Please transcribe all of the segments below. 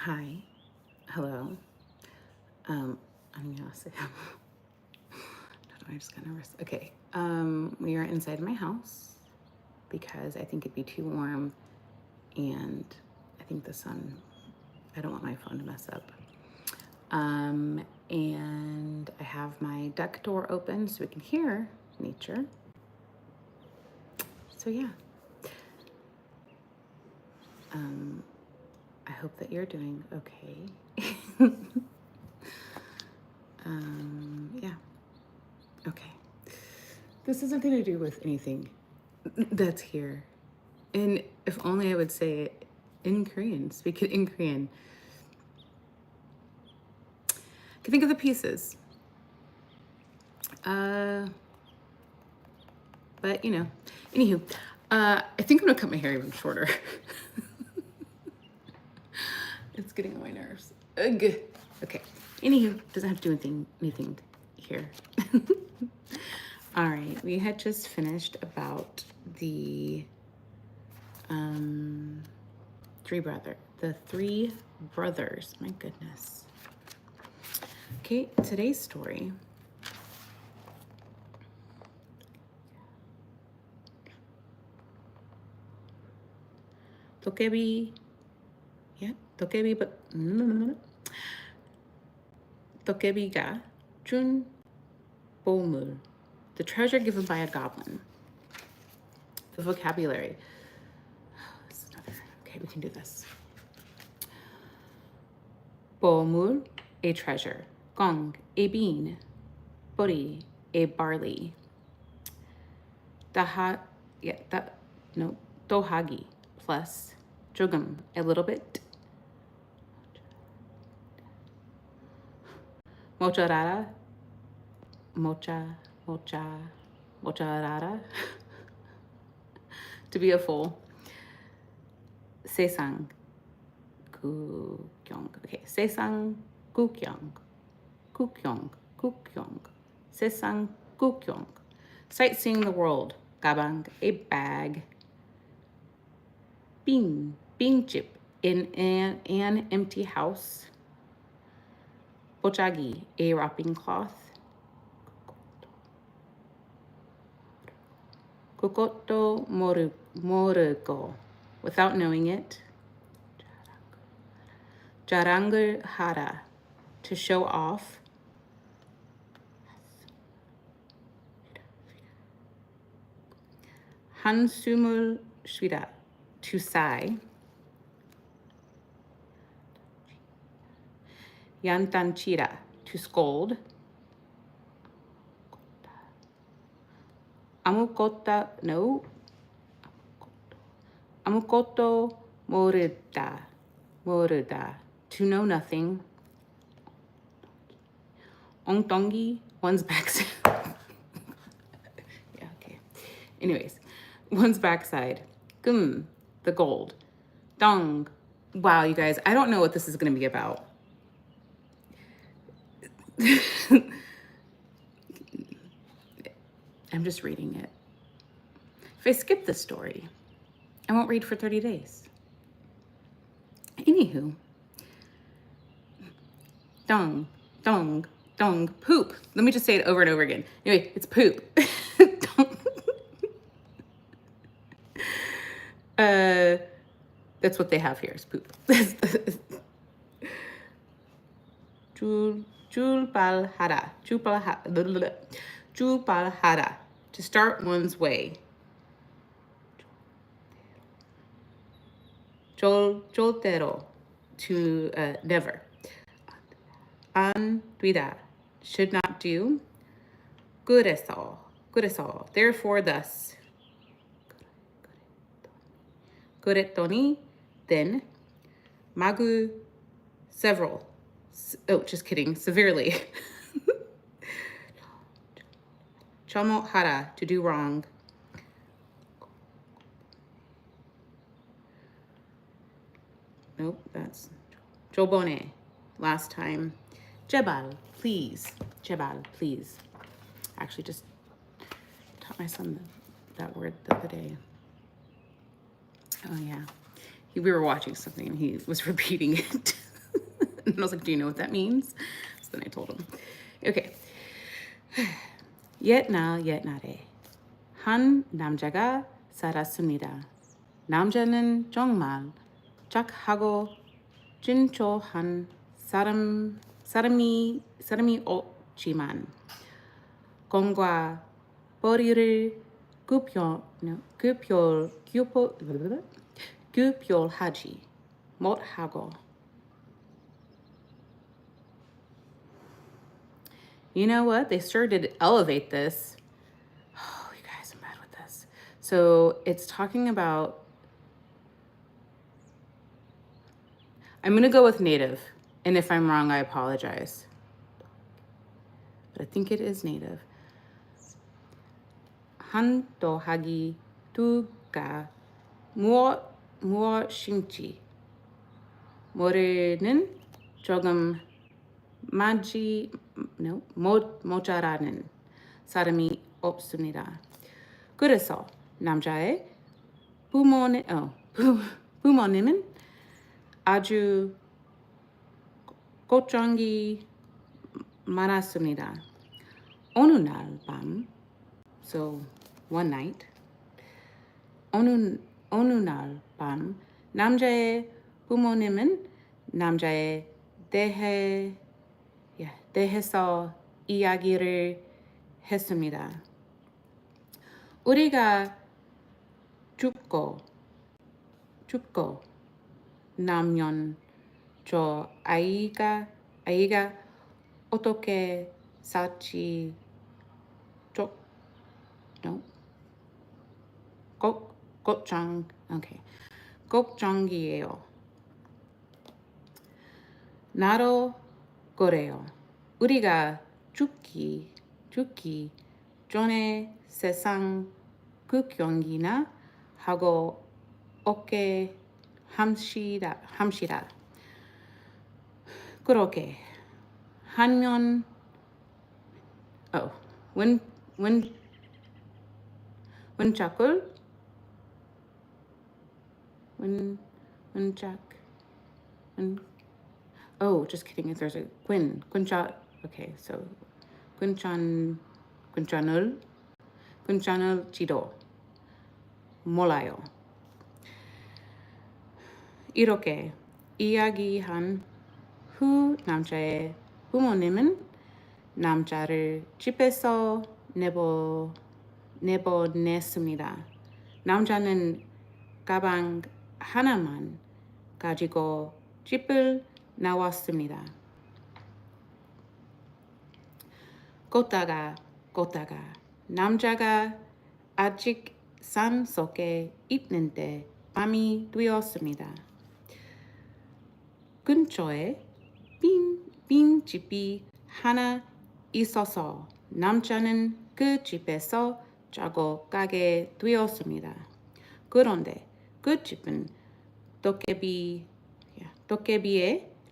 Hi, hello. 안녕하세요. I just kind of okay. We are inside my house because I think it'd be too warm, and I think the sun. I don't want my phone to mess up. And I have my deck door open so we can hear nature. So yeah. I hope that you're doing okay. Yeah. Okay. This has nothing to do with anything that's here. And if only I would say it in Korean, speak it in Korean. I can think of the pieces. But you know, anywho, I think I'm gonna cut my hair even shorter. It's getting on my nerves. Ugh. Okay. Anywho, doesn't have to do anything here. All right, we had just finished about the the three brothers. My goodness. Okay, today's story. 도깨비, yeah, 도깨비, but 도깨비가 준 보물, the treasure given by a goblin. The vocabulary. Okay, we can do this. 보물, a treasure. Gong, a bean. Bori, a barley. Dohagi, plus. Jogum, a little bit. Mocharara, mocharara. To be a fool. Sesang, gukyong. Okay, sesang, gukyong. Gukyong. Sesang, gukyong. Sightseeing the world. Gabang, a bag. Bean chip in an empty house. Bochagi, a wrapping cloth. Kokoto morugo, without knowing it. Jarangar hara, to show off. Hansumul shvira, to sigh. Yantanchira, to scold. Amukoto morida, to know nothing. Ongtongi, one's backside. Yeah, okay. Anyways, one's backside. Gum, the gold. Dong. Wow, you guys, I don't know what this is going to be about. I'm just reading it. If I skip this story, I won't read for 30 days. Anywho, dong, poop. Let me just say it over and over again. Anyway, it's poop. That's what they have here is poop. Julbalhara, to start one's way. Joltero, to never. Anduida, should not do. Good as all. Therefore, thus. 그랬더니 then 마구 several. Oh, just kidding. Severely. 잘못하다, to do wrong. Nope, that's 저번에, last time. 제발, please. 제발, please. I actually just taught my son that word the other day. Oh yeah. We were watching something and he was repeating it. And I was like, do you know what that means? So then I told him. Okay. 옛날에 한 남자가 살았습니다. 남자는 정말 착하고 진초한 사람이었지만 공과 벌이를 구별하지 못하고. You know what? They started to elevate this. Oh, you guys, I'm bad with this. So it's talking about, I'm going to go with native. And if I'm wrong, I apologize. But I think it is native. 한 더하기 두가 무엇인지 모르는 조금 모자라는 사람이 없습니다. 그래서 남자의 부모님은 아주 걱정이 많았습니다. 어느 날 밤, so one night, 어느 날 밤 남자의 부모님은 남자에 대해서 이야기를 했습니다. 우리가 죽고 나면 저 아이가 어떻게 살지 걱정이에요. 나도 그래요. 우리가 죽기 전에 세상 구경이나 하고 오게 합시다. 그렇게 하면 just kidding. If there's a okay, so 군찬을 지도 몰라요. 이렇게 이야기한 후 남자의 부모님은 남자를 집에서 내보냈습니다. 남자는 가방 하나만 가지고 집을 나왔습니다. 걷다가 남자가 아직 산 속에 있는데 밤이 되었습니다. 근처에 빈 집이 하나 있어서 남자는 그 집에서 자고 가게 되었습니다. 그런데 그 집은 도깨비의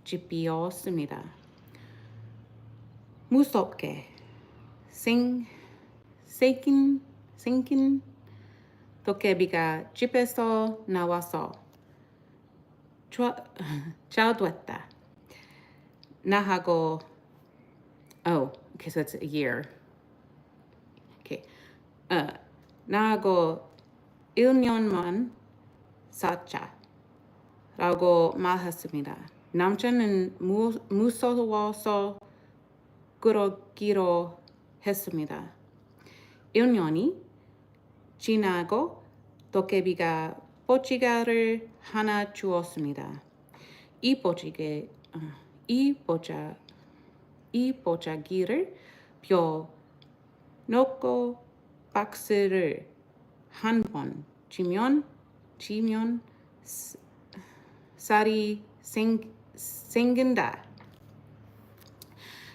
집이었습니다. 무섭게 생긴 도깨비가 집에서 나와서 잘 됐다. 나하고 okay, so it's a year. Okay. 나하고 1년만 살자 라고 말했습니다. 남자는 무서워서 그러기로 했습니다. 1년이 지나고 도깨비가 보찌개를 하나 주었습니다. 이 보자기를 펴 놓고 박스를 한 번 치면 쌀이 생긴다.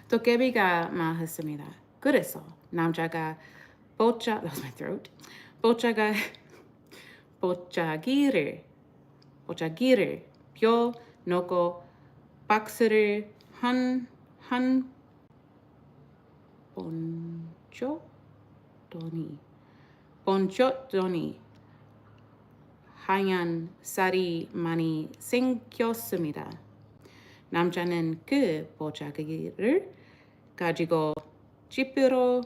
도깨비가 말했습니다. 그래서 남자가 that was my throat. 보자가 보자기를 펴 놓고 박스를 한 번쩍더니 하얀 쌀이 많이 생겼습니다. 남자는 그 보자기를 가지고 집으로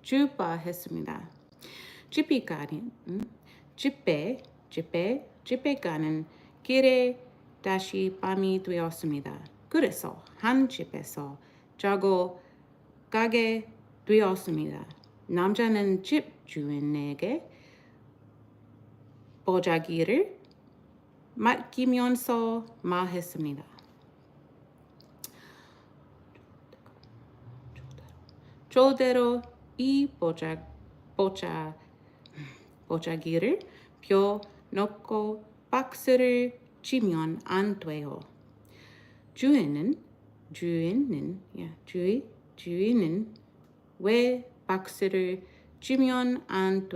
출발했습니다. 집에 가는 길에 다시 밤이 되었습니다. 그래서 한 집에서 자고 가게 되었습니다. 남자는 집 주인에게 보자기를 맡기면서 말했습니다. 저대로 이 보자기를 펴 놓고 박스를 치면 안 돼요. 주인은 왜 박스를 치면 안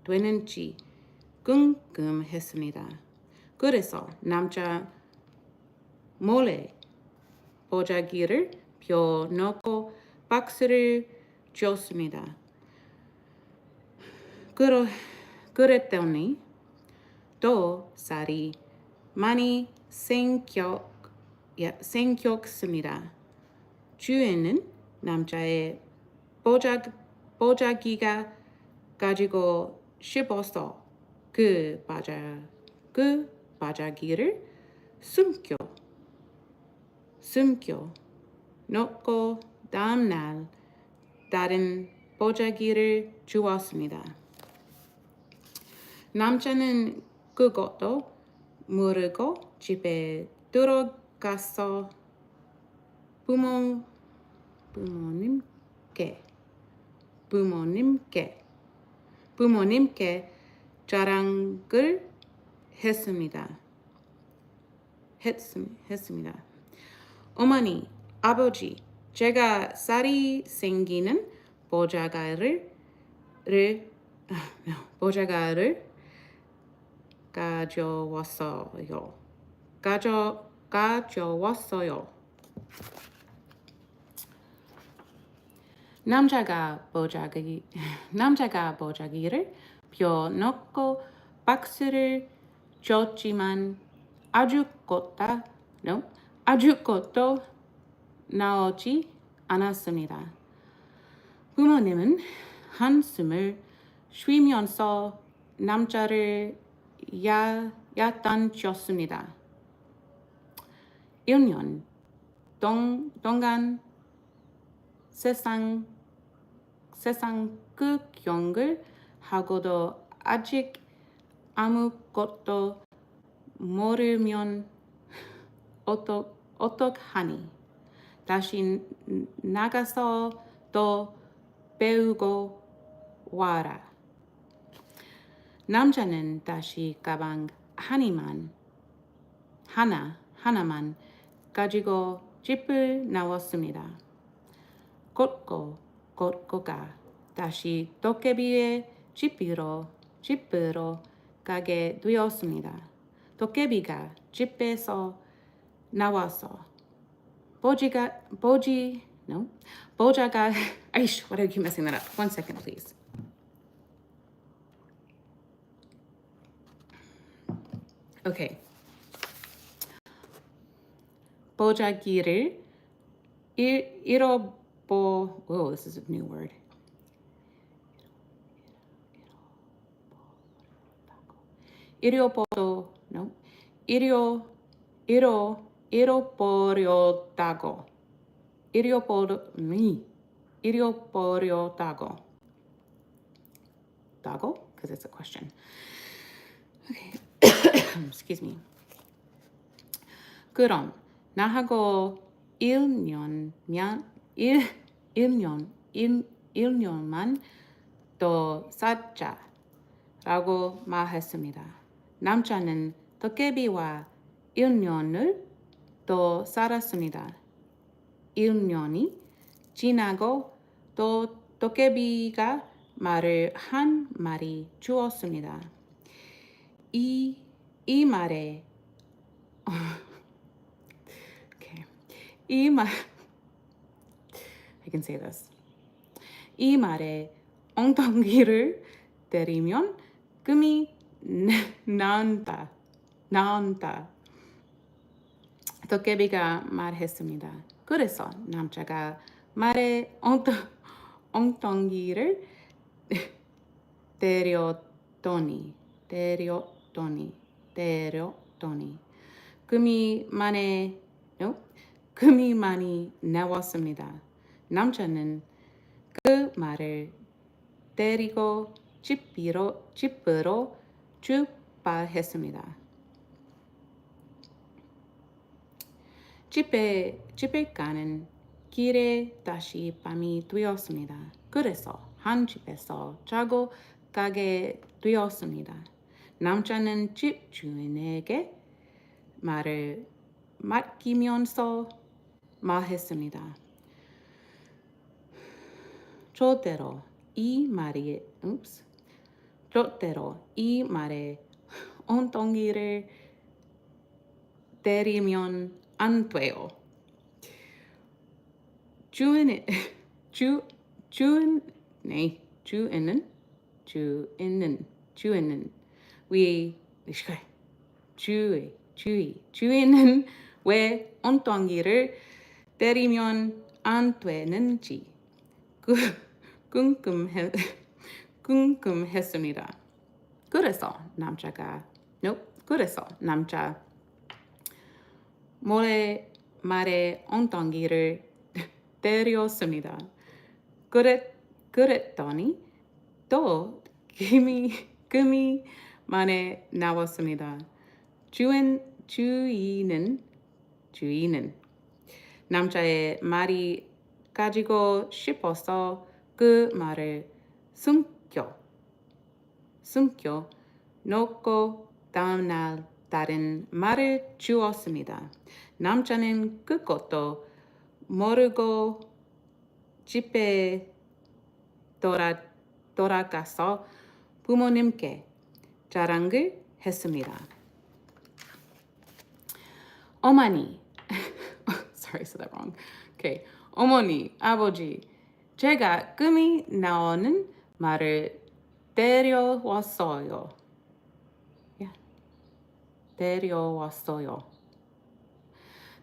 되는지 궁금했습니다. 그래서 남자 몰래 보자기를 펴 놓고 박스를 줬습니다. 그랬더니 또 쌀이 많이 생겼습니다. 주인은 남자의 보자기가 가지고 싶어서 그 보자기를 숨겨 놓고 다음날 다른 보자기를 주었습니다. 남자는 그것도 모르고 집에 들어가서 부모님께 자랑을 했습니다. 어머니, 아버지, 제가 쌀이 생기는 보자기를 가져왔어요. 남자가 보자기를 펴 놓고 박스를 줬지만 아주 것도 나오지 않았습니다. 부모님은 한숨을 쉬면서 남자를 야단쳤습니다. 1년 동안 세상 구경을 하고도 아직 아무것도 모르면 어떡하니? 다시 나가서 또 배우고 와라. 남자는 다시 가방 하나만 가지고 집을 나왔습니다. 곧가 다시 도깨비의 집으로 가게 되었습니다. 도깨비가 집에서 나와서 보자가 why do I keep messing that up? 1 second, please. Okay. 보자기를 whoa, this is a new word. 잃어버렸다고. Because it's a question. Okay. Excuse me. 그럼 나하고 1년만 더 쌓자라고 말했습니다. 남자는 도깨비와 1년을 더 살았습니다. 1년이 지나고 또 도깨비가 말을 한 말이 주었습니다. 이 말에 okay. I can say this. 이 말에 엉덩이를 때리면 금이 나온다. 도깨비가 말했습니다. 그래서 남자가 말에 엉덩이를 때렸더니 금이 많이 나왔습니다. 남자는 그 말을 때리고 집으로 출발했습니다. 집에 가는 길에 다시 밤이 되었습니다. 그래서 한 집에서 자고 가게 되었습니다. 남자는 집 주인에게 말을 맡기면서 말했습니다. 절대로 이 말에 엉덩이를 때리면 안 돼요. 주인은 왜 엉덩이를 때리면 안 되는지 궁금했습니다. 그래서 남자 말에 엉덩이를 때렸습니다. 그랬더니 또 금이 많이 나왔습니다. 주인은 남자의 말이 가지고 싶어서 그 말을 숨겨 놓고 다음날 다른 말을 주었습니다. 남자는 그것도 모르고 집에 돌아가서 부모님께 자랑을 했습니다. 어머니, sorry, I said that wrong. Okay, 어머니, 아버지, 제가 금이 나오는 말을 데려왔어요.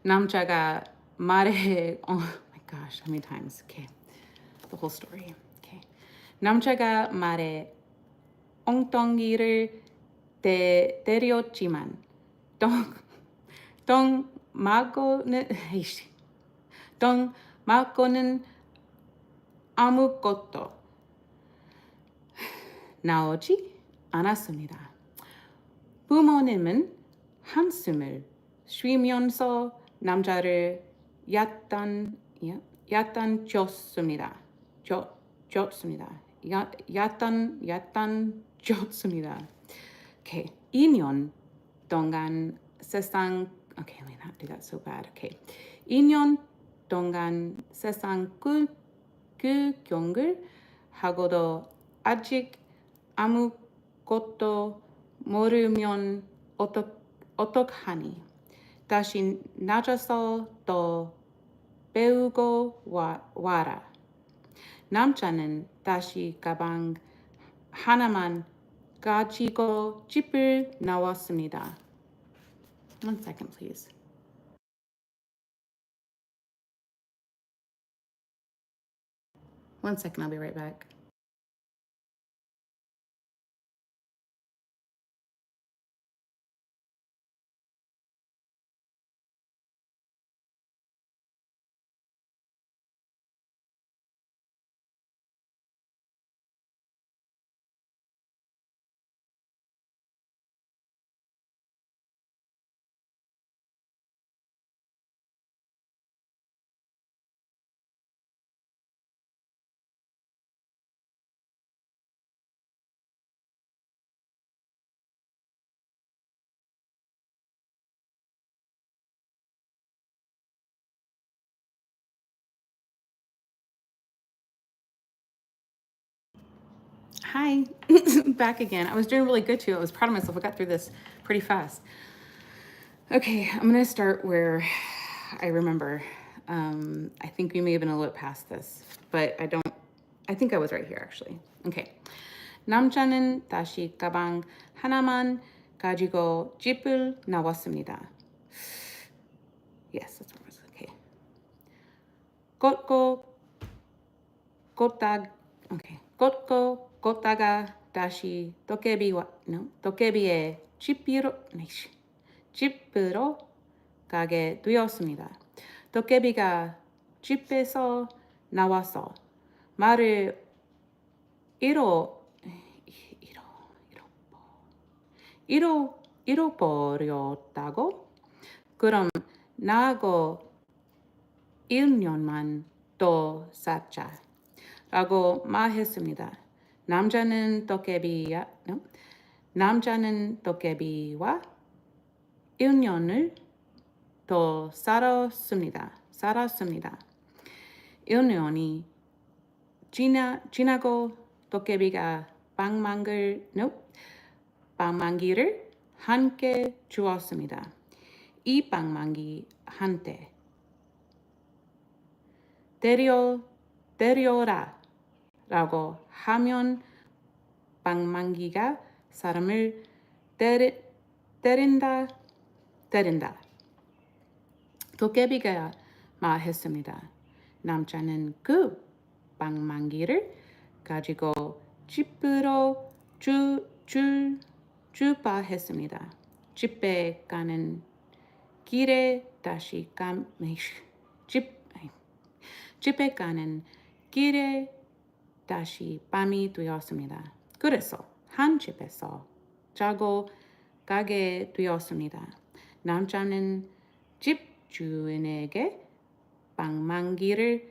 남자가 말해, oh my gosh, how many times? Okay, the whole story. Okay, 남자가 말해 엉덩이를 때렸지만 똥 맞고는 아무것도 나오지 않았습니다. 부모님은 한숨을 쉬면서 남자를 야단쳤습니다. Okay, 2년 동안 okay, let me not do that so bad. Okay, 2년 동안 세상 구경을 하고도 아직 아무것도 모르면 어떡하니? 다시 나가서 또 배우고 와라. 남자는 다시 가방 하나만 가지고 집을 나왔습니다. 1 second, please. One second, I'll be right back. Hi, back again. I was doing really good too. I was proud of myself. I got through this pretty fast. Okay, I'm gonna start where I remember. I think we may have been a little past this, but I think I was right here actually. Okay. 남자는 다시 가방 하나만 가지고 집을 나왔습니다. Yes, that's what it was. Okay. 걷고 걷다 okay. 걷고 걷다가 다시 도깨비의 집으로 가게 되었습니다. 도깨비가 집에서 나와서 말을 잃어 잃어버렸다고? 그럼 나하고 1년만 더 살자 라고 말했습니다. 남자는 도깨비와 1년을 더 살았습니다. 1년이 지나고 도깨비가 방망이를 함께 주었습니다. 이 방망이한테 때려라 라고 하면 방망이가 사람을 때린다. 도깨비가 말했습니다. 남자는 그 방망이를 가지고 집으로 출발했습니다. 집에 가는 길에 다시 밤이 되었습니다. 그래서 한 집에서 자고 가게 되었습니다. 남자는 집 주인에게 방망이를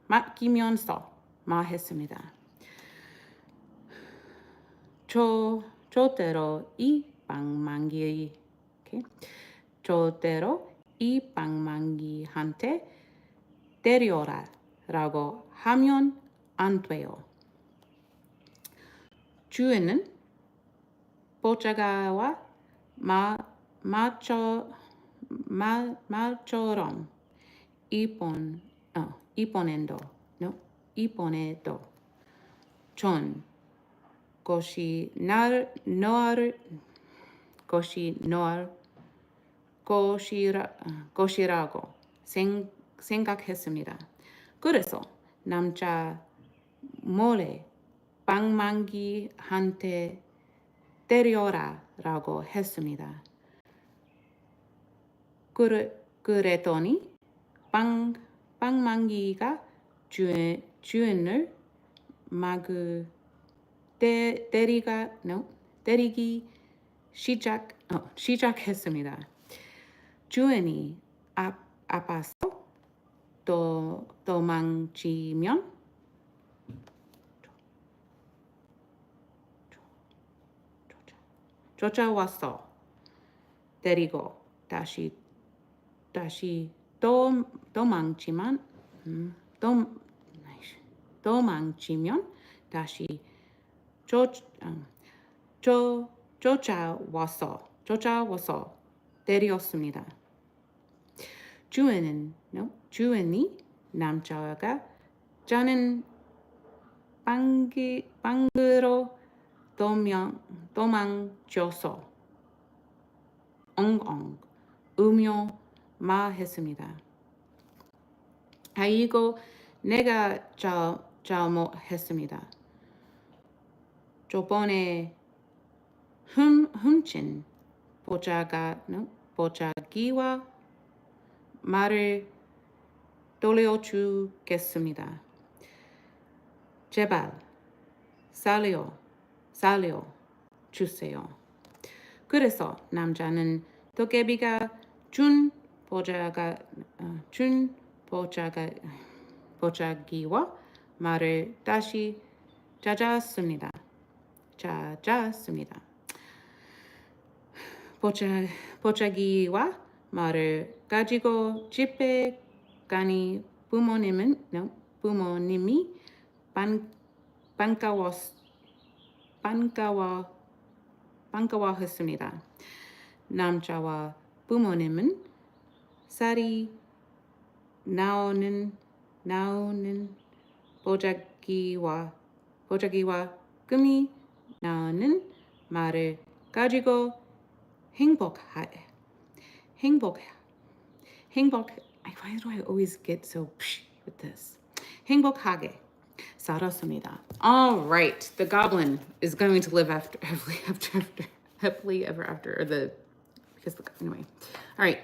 맡기면서 말했습니다. 저대로 이 방망이한테 때려라 라고 하면 안 돼요. 주인은 보자가와 말처럼 이번에도 전 것이 것이라고 생각했습니다. 그래서 남자 몰래 방망이한테 때려라 라고 했습니다. 그랬더니 방망이가 주인을 때리기 시작했습니다. 주인이 아파서 도망치면 쫓아와서 때리고 다시 도망치면 다시 쫓아와서 때렸습니다. 주인이 남자가 자는 방으로 도망쳐서 엉엉 울며 말했습니다. 아이고, 내가 잘못했습니다. 저번에 훔친 보자기와 말을 돌려주겠습니다. 제발 살려주세요. 그래서 남자는 도깨비가 준 보자기와 말을 다시 찾았습니다. 보자기와 말을 가지고 집에 가니 부모님이 반, 반가워, 반가워, 반가워했습니다. 남자와 부모님은 쌀이 나오는 보자기와 금이 나오는 말을 가지고 행복. Why do I always get so psh with this? 행복하게 살았습니다. All right, the goblin is going to live happily ever after, or anyway. All right,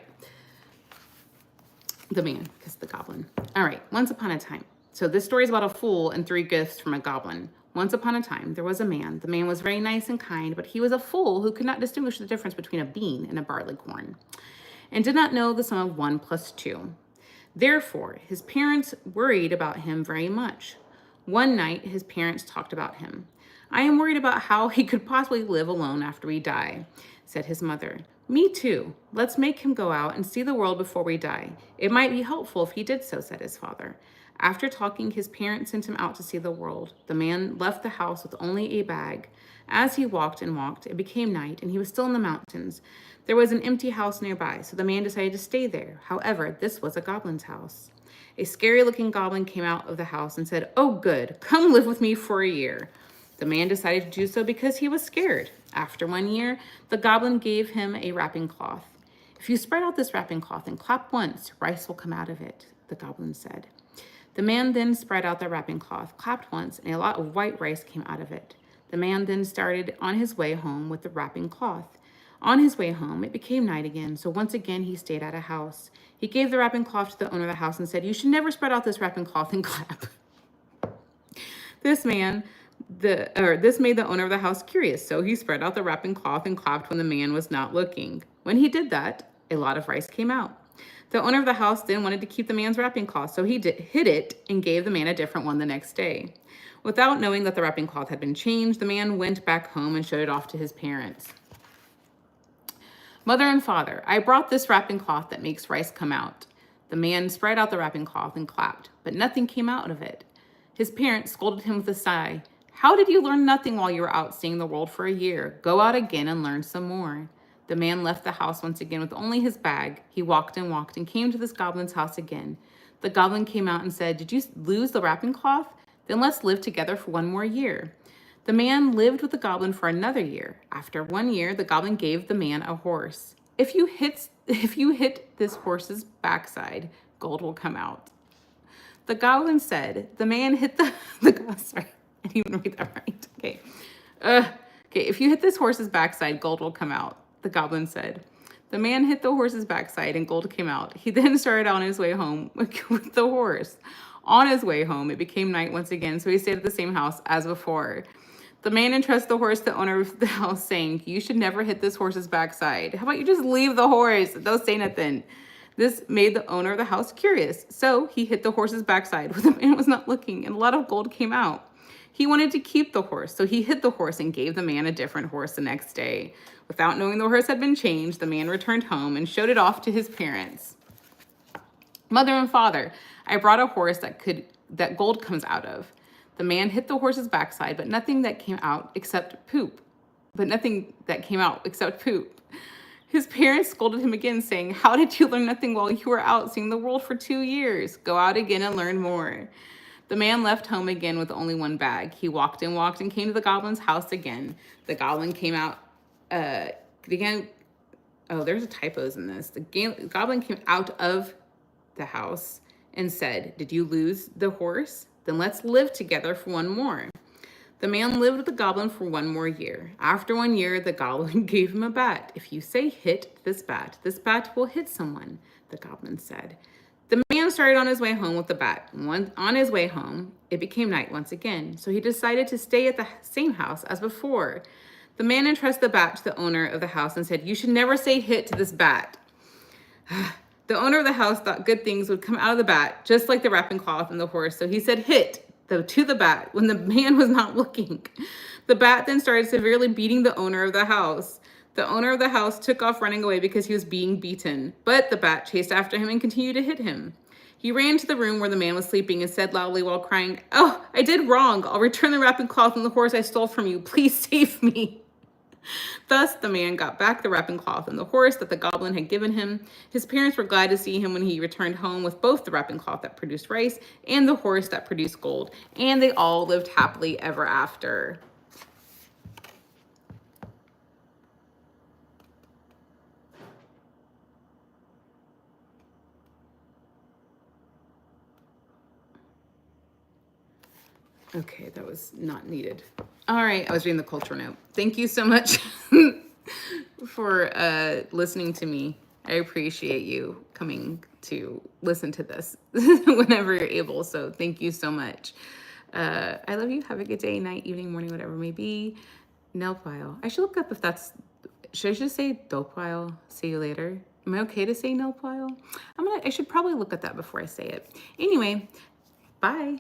the man, because the goblin. All right, once upon a time. So this story is about a fool and 3 gifts from a goblin. Once upon a time, there was a man. The man was very nice and kind, but he was a fool who could not distinguish the difference between a bean and a barley corn, and did not know the sum of 1 plus 2. Therefore, his parents worried about him very much. One night, his parents talked about him. I am worried about how he could possibly live alone after we die, said his mother. Me too. Let's make him go out and see the world before we die. It might be helpful if he did so, said his father. After talking, his parents sent him out to see the world. The man left the house with only a bag. As he walked and walked, it became night, and he was still in the mountains. There was an empty house nearby, so the man decided to stay there. However, this was a goblin's house. A scary-looking goblin came out of the house and said, "Oh, good, come live with me for a year." The man decided to do so because he was scared. After 1 year, the goblin gave him a wrapping cloth. "If you spread out this wrapping cloth and clap once, rice will come out of it," the goblin said. The man then spread out the wrapping cloth, clapped once, and a lot of white rice came out of it. The man then started on his way home with the wrapping cloth. On his way home, it became night again, so once again he stayed at a house. He gave the wrapping cloth to the owner of the house and said, "You should never spread out this wrapping cloth and clap." This made the owner of the house curious, so he spread out the wrapping cloth and clapped when the man was not looking. When he did that, a lot of rice came out. The owner of the house then wanted to keep the man's wrapping cloth, so he hid it and gave the man a different one the next day. Without knowing that the wrapping cloth had been changed, the man went back home and showed it off to his parents. "Mother and father, I brought this wrapping cloth that makes rice come out." The man spread out the wrapping cloth and clapped, but nothing came out of it. His parents scolded him with a sigh. "How did you learn nothing while you were out seeing the world for a year? Go out again and learn some more." The man left the house once again with only his bag. He walked and came to this goblin's house again. The goblin came out and said, "Did you lose the wrapping cloth? Then let's live together for 1 more year." The man lived with the goblin for another year. After 1 year, the goblin gave the man a horse. If you hit this horse's backside, gold will come out." The goblin said, the man hit sorry, I didn't even read that right. Okay. If you hit this horse's backside, gold will come out, the goblin said. The man hit the horse's backside and gold came out. He then started on his way home with the horse. On his way home, it became night once again, so he stayed at the same house as before. The man entrusted the horse to the owner of the house, saying, "You should never hit this horse's backside. How about you just leave the horse? Don't say nothing." This made the owner of the house curious, so he hit the horse's backside when the man was not looking, and a lot of gold came out. He wanted to keep the horse, so he hit the horse and gave the man a different horse the next day. Without knowing the horse had been changed, the man returned home and showed it off to his parents. "Mother and father, I brought a horse that gold comes out of." The man hit the horse's backside, but nothing that came out except poop. His parents scolded him again, saying, "How did you learn nothing while you were out seeing the world for 2 years? Go out again and learn more." The man left home again with only 1 bag. He walked and came to the goblin's house again. The goblin came out again. Oh, there's typos in this. The goblin came out of the house and said, "Did you lose the horse? Then let's live together for 1 more." The man lived with the goblin for 1 more year. After 1 year, the goblin gave him a bat. "If you say hit this bat will hit someone," the goblin said. The man started on his way home with the bat. On his way home, it became night once again, so he decided to stay at the same house as before. The man entrusted the bat to the owner of the house and said, "You should never say hit to this bat." The owner of the house thought good things would come out of the bat, just like the wrapping cloth and the horse, so he said hit to the bat when the man was not looking. The bat then started severely beating the owner of the house. The owner of the house took off running away because he was being beaten, but the bat chased after him and continued to hit him. He ran to the room where the man was sleeping and said loudly while crying, "Oh, I did wrong. I'll return the wrapping cloth and the horse I stole from you. Please save me." Thus, the man got back the wrapping cloth and the horse that the goblin had given him. His parents were glad to see him when he returned home with both the wrapping cloth that produced rice and the horse that produced gold. And they all lived happily ever after. Okay, that was not needed. All right, I was reading the culture note. Thank you so much for listening to me. I appreciate you coming to listen to this whenever you're able. So thank you so much. I love you. Have a good day, night, evening, morning, whatever it may be. Nelpile. I should look up if that's, should I just say Dopile? See you later. Am I okay to say Nelpile? I should probably look at that before I say it. Anyway, bye.